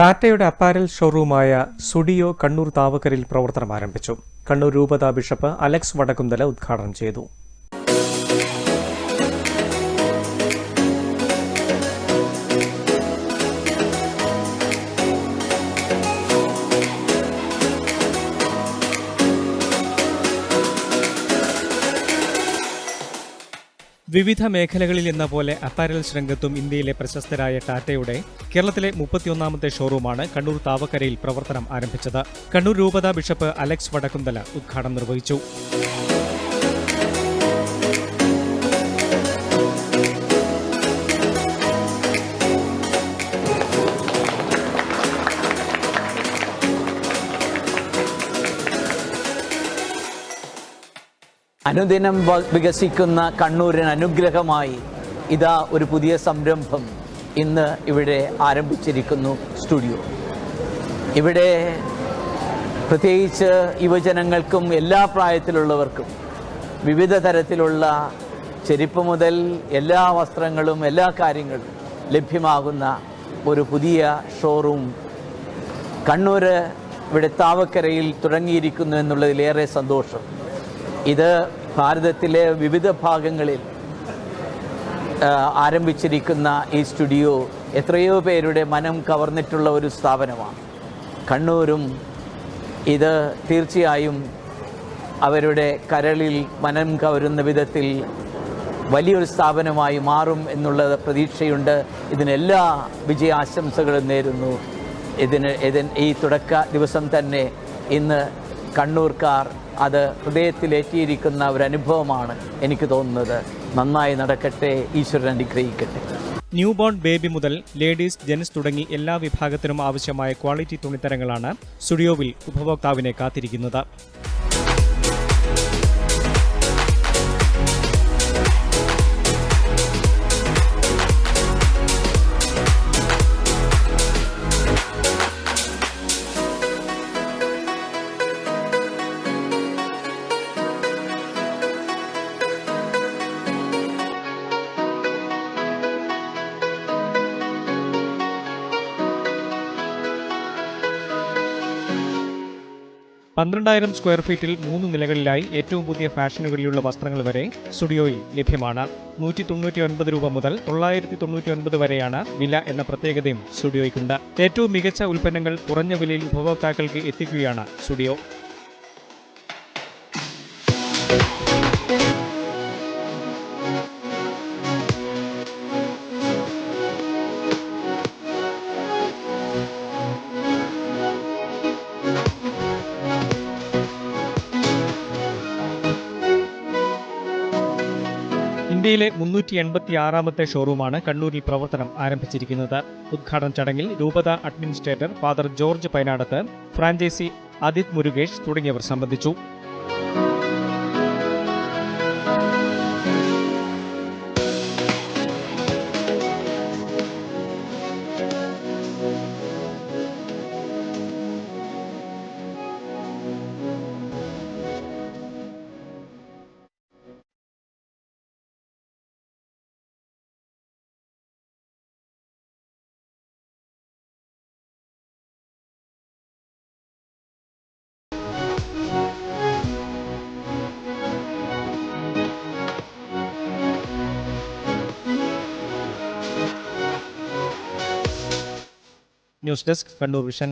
ടാറ്റയുടെ അപ്പാരൽ ഷോറൂമായ സുഡിയോ കണ്ണൂർ താവക്കരയിൽ പ്രവർത്തനം ആരംഭിച്ചു. കണ്ണൂർ രൂപതാ ബിഷപ്പ് അലക്സ് വടക്കുംതല ഉദ്ഘാടനം ചെയ്തു. വിവിധ മേഖലകളിൽ എന്ന പോലെ അപ്പാരൽസ് രംഗത്തും ഇന്ത്യയിലെ പ്രശസ്തരായ ടാറ്റയുടെ കേരളത്തിലെ 31ാമത്തെ ഷോറൂമാണ് കണ്ണൂർ താവക്കരയിൽ പ്രവർത്തനം ആരംഭിച്ചത്. കണ്ണൂർ രൂപതാ ബിഷപ്പ് അലക്സ് വടക്കുംതല ഉദ്ഘാടനം നിർവഹിച്ചു. അനുദിനം വികസിക്കുന്ന കണ്ണൂരിന് അനുഗ്രഹമായി ഇതാ ഒരു പുതിയ സംരംഭം ഇന്ന് ഇവിടെ ആരംഭിച്ചിരിക്കുന്നു. സ്റ്റുഡിയോ ഇവിടെ പ്രത്യേകിച്ച് യുവജനങ്ങൾക്കും എല്ലാ പ്രായത്തിലുള്ളവർക്കും വിവിധ തരത്തിലുള്ള ചെരുപ്പ് മുതൽ എല്ലാ വസ്ത്രങ്ങളും എല്ലാ കാര്യങ്ങളും ലഭ്യമാകുന്ന ഒരു പുതിയ ഷോറൂം കണ്ണൂർ ഇവിടെ താവക്കരയിൽ തുടങ്ങിയിരിക്കുന്നു എന്നുള്ളതിലേറെ സന്തോഷം. ഇത് ഭാരതത്തിലെ വിവിധ ഭാഗങ്ങളിൽ ആരംഭിച്ചിരിക്കുന്ന ഈ സ്റ്റുഡിയോ എത്രയോ പേരുടെ മനം കവർന്നിട്ടുള്ള ഒരു സ്ഥാപനമാണ്. കണ്ണൂരും ഇത് തീർച്ചയായും അവരുടെ കരളിൽ മനം കവരുന്ന വിധത്തിൽ വലിയൊരു സ്ഥാപനമായി മാറും എന്നുള്ള പ്രതീക്ഷയുണ്ട്. ഇതിനെല്ലാ വിജയാശംസകളും നേരുന്നു. ഈ തുടക്ക ദിവസം തന്നെ ഇന്ന് കണ്ണൂർക്കാർ അത് ഹൃദയത്തിലേറ്റിയിരിക്കുന്ന ഒരു അനുഭവമാണ് എനിക്ക് തോന്നുന്നത്. നന്നായി നടക്കട്ടെ, ഈശ്വരൻ അനുഗ്രഹിക്കട്ടെ. ന്യൂ ബോൺ ബേബി മുതൽ ലേഡീസ്, ജെൻസ് തുടങ്ങി എല്ലാ വിഭാഗത്തിനും ആവശ്യമായ ക്വാളിറ്റി തുണിത്തരങ്ങളാണ് സ്റ്റുഡിയോവിൽ ഉപഭോക്താവിനെ കാത്തിരിക്കുന്നത്. $12,000 സ്ക്വയർ ഫീറ്റിൽ 3 നിലകളിലായി ഏറ്റവും പുതിയ ഫാഷനുകളിലുള്ള വസ്ത്രങ്ങൾ വരെ സ്റ്റുഡിയോയിൽ ലഭ്യമാണ്. $199 മുതൽ $999 വരെയാണ് വില എന്ന പ്രത്യേകതയും സ്റ്റുഡിയോയ്ക്കുണ്ട്. ഏറ്റവും മികച്ച ഉൽപ്പന്നങ്ങൾ കുറഞ്ഞ വിലയിൽ ഉപഭോക്താക്കൾക്ക് എത്തിക്കുകയാണ് സ്റ്റുഡിയോ. ഇന്ത്യയിലെ 386ാമത്തെ ഷോറൂമാണ് കണ്ണൂരിൽ പ്രവർത്തനം ആരംഭിച്ചിരിക്കുന്നത്. ഉദ്ഘാടന ചടങ്ങിൽ രൂപതാ administrator father George Painadath, franchise Adith Murugesh തുടങ്ങിയവർ സംബന്ധിച്ചു. News desk, Kannur vision.